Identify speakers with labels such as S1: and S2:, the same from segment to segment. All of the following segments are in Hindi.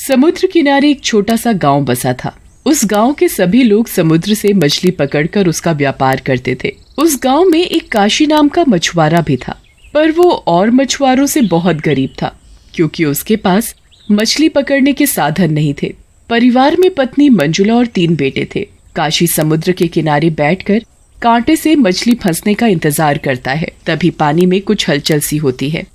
S1: समुद्र किनारे एक छोटा सा गांव बसा था। उस गांव के सभी लोग समुद्र से मछली पकड़कर उसका व्यापार करते थे। उस गांव में एक काशी नाम का मछुआरा भी था, पर वो और मछुआरों से बहुत गरीब था, क्योंकि उसके पास मछली पकड़ने के साधन नहीं थे। परिवार में पत्नी मंजुला और 3 बेटे थे। काशी समुद्र के किनारे बैठकर कांटे से मछली फंसने का इंतजार करता है। तभी पानी में कुछ हलचल सी होती है।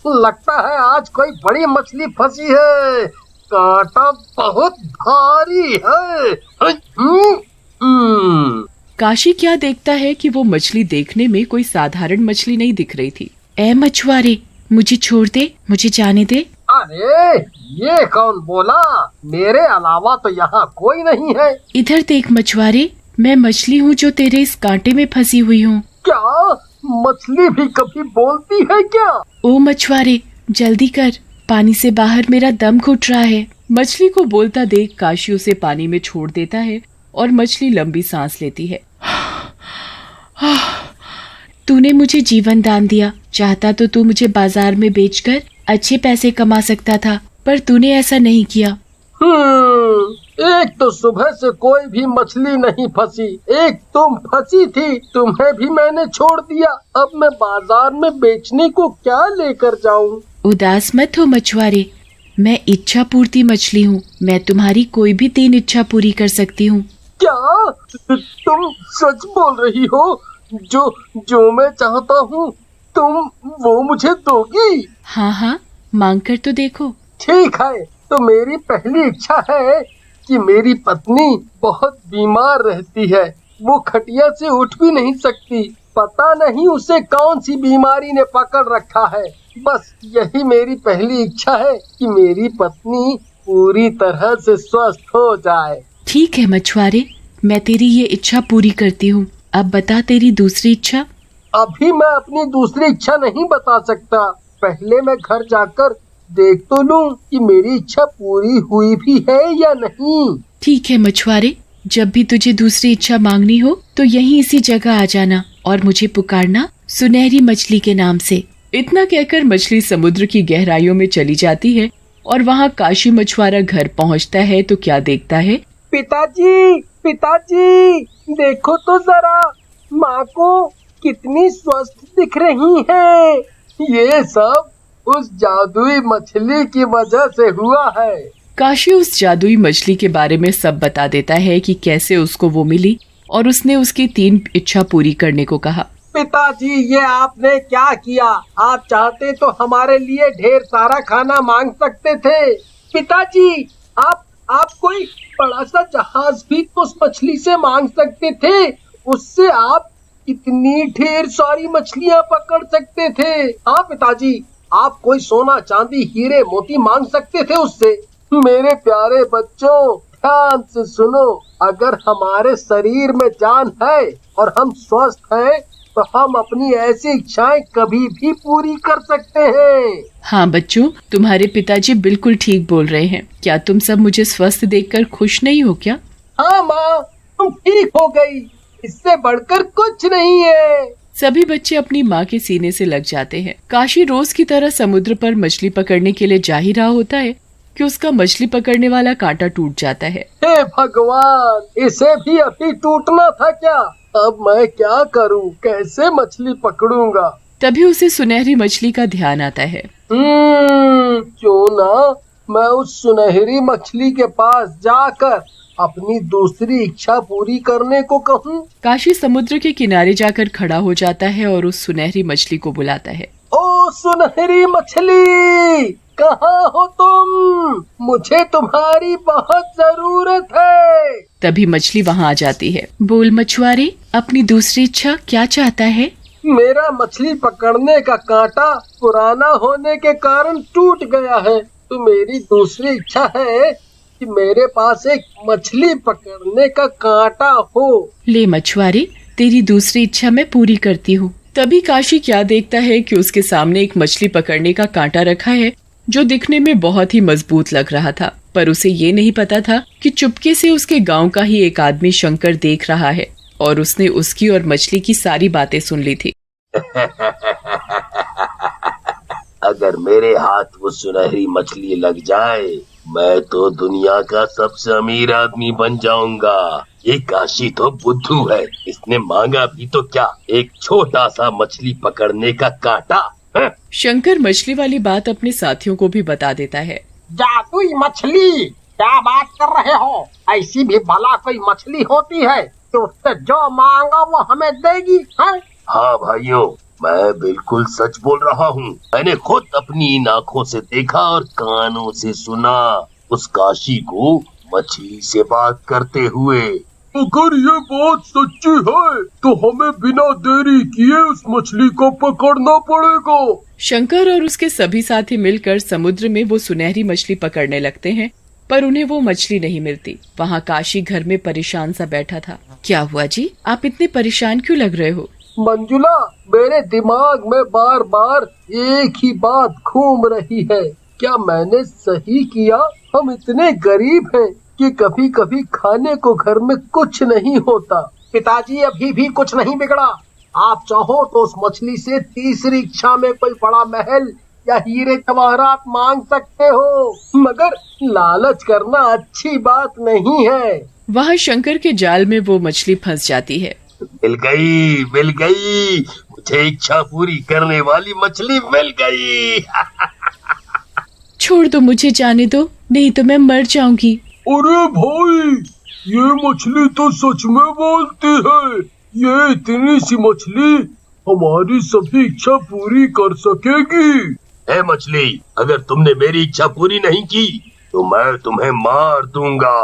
S2: लगता है आज कोई बड़ी मछली फंसी है। कांटा बहुत भारी है।
S1: काशी क्या देखता है कि वो मछली देखने में कोई साधारण मछली नहीं दिख रही थी। ए मछुआरे, मुझे छोड़ दे, मुझे जाने दे।
S2: अरे ये कौन बोला? मेरे अलावा तो यहाँ कोई नहीं है।
S1: इधर देख मछुआरे, मैं मछली हूँ जो तेरे इस कांटे में फंसी हुई हूँ।
S2: क्या मछली भी कभी बोलती है क्या?
S1: ओ मछुआरे, जल्दी कर, पानी से बाहर मेरा दम घुट रहा है। मछली को बोलता देख काशी उसे पानी में छोड़ देता है और मछली लंबी सांस लेती है। तूने मुझे जीवन दान दिया, चाहता तो तू मुझे बाजार में बेचकर अच्छे पैसे कमा सकता था, पर तूने ऐसा नहीं किया।
S2: एक तो सुबह से कोई भी मछली नहीं फंसी, एक तुम फंसी थी, तुम्हें भी मैंने छोड़ दिया। अब मैं बाजार में बेचने को क्या लेकर जाऊं?
S1: उदास मत हो मछुआरे, मैं इच्छा पूर्ति मछली हूँ। मैं तुम्हारी कोई भी 3 इच्छा पूरी कर सकती हूँ।
S2: क्या तुम सच बोल रही हो? जो मैं चाहता हूँ तुम वो मुझे दोगी?
S1: हाँ हाँ, मांग कर तो देखो।
S2: ठीक है, तो मेरी पहली इच्छा है कि मेरी पत्नी बहुत बीमार रहती है। वो खटिया से उठ भी नहीं सकती। पता नहीं उसे कौन सी बीमारी ने पकड़ रखा है। बस यही मेरी पहली इच्छा है कि मेरी पत्नी पूरी तरह से स्वस्थ हो जाए।
S1: ठीक है मछुआरे, मैं तेरी ये इच्छा पूरी करती हूँ। अब बता तेरी दूसरी इच्छा।
S2: अभी मैं अपनी दूसरी इच्छा नहीं बता सकता। पहले मैं घर जाकर देख तो लूं कि मेरी इच्छा पूरी हुई भी है या नहीं।
S1: ठीक है मछुआरे, जब भी तुझे दूसरी इच्छा मांगनी हो तो यहीं इसी जगह आ जाना और मुझे पुकारना सुनहरी मछली के नाम से। इतना कहकर मछली समुद्र की गहराइयों में चली जाती है और वहाँ काशी मछुआरा घर पहुँचता है तो क्या देखता है।
S2: पिताजी, पिताजी, देखो तो जरा, माँ को कितनी स्वस्थ दिख रही है। ये सब उस जादुई मछली की वजह से हुआ है।
S1: काशी उस जादुई मछली के बारे में सब बता देता है कि कैसे उसको वो मिली और उसने उसकी 3 इच्छा पूरी करने को कहा।
S2: पिताजी, ये आपने क्या किया? आप चाहते तो हमारे लिए ढेर सारा खाना मांग सकते थे। पिताजी, आप कोई बड़ा सा जहाज भी तो उस मछली से मांग सकते थे। उससे आप इतनी ढेर सारी मछलियाँ पकड़ सकते थे। हाँ पिताजी, आप कोई सोना चांदी हीरे मोती मांग सकते थे उससे। मेरे प्यारे बच्चों, ध्यान से सुनो। अगर हमारे शरीर में जान है और हम स्वस्थ हैं तो हम अपनी ऐसी इच्छाएं कभी भी पूरी कर सकते हैं।
S1: हाँ बच्चों, तुम्हारे पिताजी बिल्कुल ठीक बोल रहे हैं। क्या तुम सब मुझे स्वस्थ देखकर खुश नहीं हो क्या?
S2: हाँ माँ, तुम ठीक हो गई, इससे बढ़कर कुछ नहीं है।
S1: सभी बच्चे अपनी माँ के सीने से लग जाते हैं। काशी रोज की तरह समुद्र पर मछली पकड़ने के लिए जा ही रहा होता है कि उसका मछली पकड़ने वाला कांटा टूट जाता है।
S2: हे भगवान, इसे भी अभी टूटना था क्या? अब मैं क्या करूं? कैसे मछली पकड़ूंगा?
S1: तभी उसे सुनहरी मछली का ध्यान आता है।
S2: क्यों ना मैं उस सुनहरी मछली के पास जाकर अपनी दूसरी इच्छा पूरी करने को कहूँ।
S1: काशी समुद्र के किनारे जाकर खड़ा हो जाता है और उस सुनहरी मछली को बुलाता है।
S2: ओ सुनहरी मछली, कहाँ हो तुम? मुझे तुम्हारी बहुत जरूरत है।
S1: तभी मछली वहाँ आ जाती है। बोल मछुआरे, अपनी दूसरी इच्छा क्या चाहता है?
S2: मेरा मछली पकड़ने का कांटा पुराना होने के कारण टूट गया है, तो मेरी दूसरी इच्छा है कि मेरे पास एक मछली पकड़ने का कांटा हो।
S1: ले मछुआरे, तेरी दूसरी इच्छा मैं पूरी करती हूँ। तभी काशी क्या देखता है कि उसके सामने एक मछली पकड़ने का कांटा रखा है जो दिखने में बहुत ही मजबूत लग रहा था, पर उसे ये नहीं पता था कि चुपके से उसके गांव का ही एक आदमी शंकर देख रहा है और उसने उसकी और मछली की सारी बातें सुन ली थी।
S3: अगर मेरे हाथ वो सुनहरी मछली लग जाए, मैं तो दुनिया का सबसे अमीर आदमी बन जाऊंगा। ये काशी तो बुद्धू है, इसने मांगा भी तो क्या, एक छोटा सा मछली पकड़ने का कांटा।
S1: शंकर मछली वाली बात अपने साथियों को भी बता देता है।
S2: जादुई मछली, क्या बात कर रहे हो? ऐसी भी भला कोई मछली होती है तो उससे जो मांगा वो हमें देगी है?
S3: हाँ भाइयों, मैं बिल्कुल सच बोल रहा हूँ। मैंने खुद अपनी इन आँखों से देखा और कानों से सुना उस काशी को मछली से बात करते हुए।
S4: अगर ये बात सच्ची है तो हमें बिना देरी किए उस मछली को पकड़ना पड़ेगा।
S1: शंकर और उसके सभी साथी मिलकर समुद्र में वो सुनहरी मछली पकड़ने लगते हैं, पर उन्हें वो मछली नहीं मिलती। वहाँ काशी घर में परेशान सा बैठा था। क्या हुआ जी, आप इतने परेशान क्यों लग रहे हो?
S2: मंजुला, मेरे दिमाग में बार बार एक ही बात घूम रही है। क्या मैंने सही किया? हम इतने गरीब हैं कि कभी कभी खाने को घर में कुछ नहीं होता। पिताजी, अभी भी कुछ नहीं बिगड़ा। आप चाहो तो उस मछली से तीसरी इच्छा में कोई बड़ा महल या हीरे जवाहरात मांग सकते हो, मगर लालच करना अच्छी बात नहीं है।
S1: वहाँ शंकर के जाल में वो मछली फंस जाती है।
S3: मिल गई, मुझे इच्छा पूरी करने वाली मछली मिल गई।
S1: छोड़ दो, मुझे जाने दो, नहीं तो मैं मर जाऊंगी।
S4: अरे भाई, ये मछली तो सच में बोलती है। ये इतनी सी मछली हमारी सभी इच्छा पूरी कर सकेगी।
S3: ए मछली, अगर तुमने मेरी इच्छा पूरी नहीं की तो मैं तुम्हें मार दूंगा।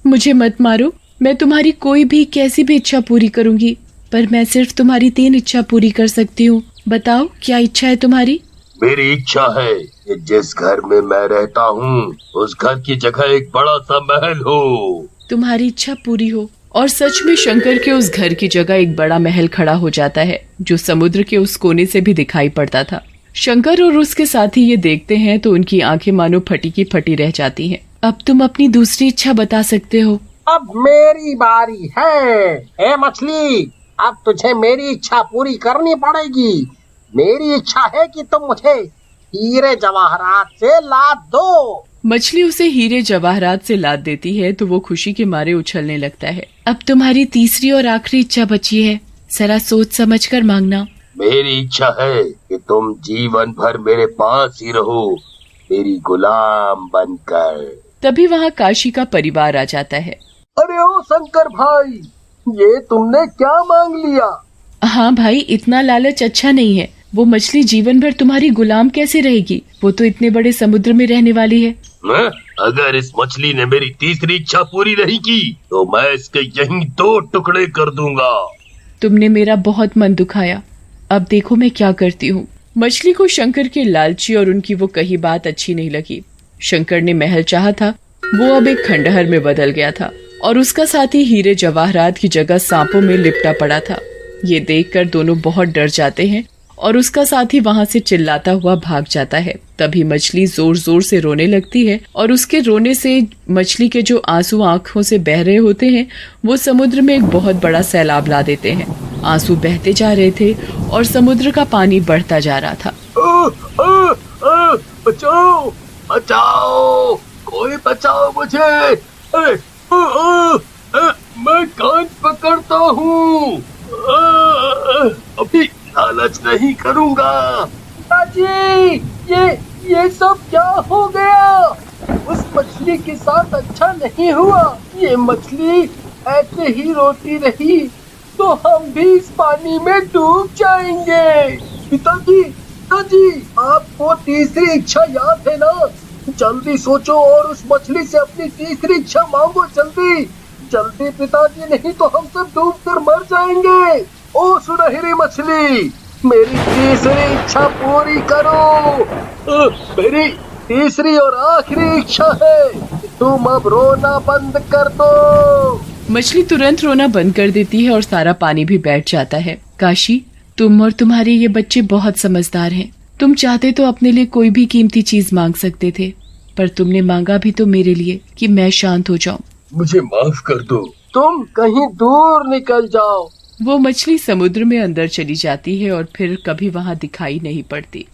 S1: मुझे मत मारो, मैं तुम्हारी कोई भी कैसी भी इच्छा पूरी करूंगी, पर मैं सिर्फ तुम्हारी 3 इच्छा पूरी कर सकती हूँ। बताओ, क्या इच्छा है तुम्हारी?
S3: मेरी इच्छा है कि जिस घर में मैं रहता हूँ उस घर की जगह एक बड़ा सा महल हो।
S1: तुम्हारी इच्छा पूरी हो। और सच में शंकर के उस घर की जगह एक बड़ा महल खड़ा हो जाता है, जो समुद्र के उस कोने से भी दिखाई पड़ता था। शंकर और उसके साथी ये देखते हैं तो उनकी आंखें मानो फटी की फटी रह जाती हैं। अब तुम अपनी दूसरी इच्छा बता सकते हो।
S2: अब मेरी बारी है। ए मछली, अब तुझे मेरी इच्छा पूरी करनी पड़ेगी। मेरी इच्छा है कि तुम मुझे हीरे जवाहरात से लाद दो।
S1: मछली उसे हीरे जवाहरात से लाद देती है तो वो खुशी के मारे उछलने लगता है। अब तुम्हारी तीसरी और आखिरी इच्छा बची है, जरा सोच समझ कर मांगना।
S3: मेरी इच्छा है कि तुम जीवन भर मेरे पास ही रहो, मेरी गुलाम बनकर।
S1: तभी वहाँ काशी का परिवार आ जाता है।
S2: अरे ओ शंकर भाई, ये तुमने क्या मांग लिया?
S1: हाँ भाई, इतना लालच अच्छा नहीं है। वो मछली जीवन भर तुम्हारी गुलाम कैसे रहेगी? वो तो इतने बड़े समुद्र में रहने वाली है।
S3: अगर इस मछली ने मेरी तीसरी इच्छा पूरी नहीं की तो मैं इसके यहीं 2 टुकड़े कर दूंगा।
S1: तुमने मेरा बहुत मन दुखाया, अब देखो मैं क्या करती हूँ। मछली को शंकर के लालची और उनकी वो कही बात अच्छी नहीं लगी। शंकर ने महल चाहा था, वो अब एक खंडहर में बदल गया था और उसका साथी हीरे जवाहरात की जगह सांपों में लिपटा पड़ा था। ये देखकर दोनों बहुत डर जाते हैं और उसका साथी वहाँ से चिल्लाता हुआ भाग जाता है। तभी मछली जोर जोर से रोने लगती है और उसके रोने से मछली के जो आंसू आंखों से बह रहे होते हैं वो समुद्र में एक बहुत बड़ा सैलाब ला देते हैं। आंसू बहते जा रहे थे और समुद्र का पानी बढ़ता जा रहा था।
S3: बचाओ बचाओ, कोई बचाओ मुझे। मैं कान पकड़ता हूँ, अभी लालच नहीं करूँगा।
S2: पिताजी, ये सब क्या हो गया? उस मछली के साथ अच्छा नहीं हुआ। ये मछली ऐसे ही रोती रही तो हम भी इस पानी में डूब जाएंगे। पिताजी, आपको तीसरी इच्छा याद है ना? जल्दी सोचो और उस मछली से अपनी तीसरी इच्छा मांगो। जल्दी जल्दी पिताजी, नहीं तो हम सब डूब कर मर जाएंगे। ओ सुनहरी मछली, मेरी तीसरी इच्छा पूरी करो। मेरी तीसरी और आखिरी इच्छा है कि तुम अब रोना बंद कर दो।
S1: मछली तुरंत रोना बंद कर देती है और सारा पानी भी बैठ जाता है। काशी, तुम और तुम्हारे ये बच्चे बहुत समझदार हैं। तुम चाहते तो अपने लिए कोई भी कीमती चीज मांग सकते थे, पर तुमने मांगा भी तो मेरे लिए कि मैं शांत हो जाऊं।
S3: मुझे माफ कर दो।
S2: तुम कहीं दूर निकल जाओ।
S1: वो मछली समुद्र में अंदर चली जाती है और फिर कभी वहाँ दिखाई नहीं पड़ती।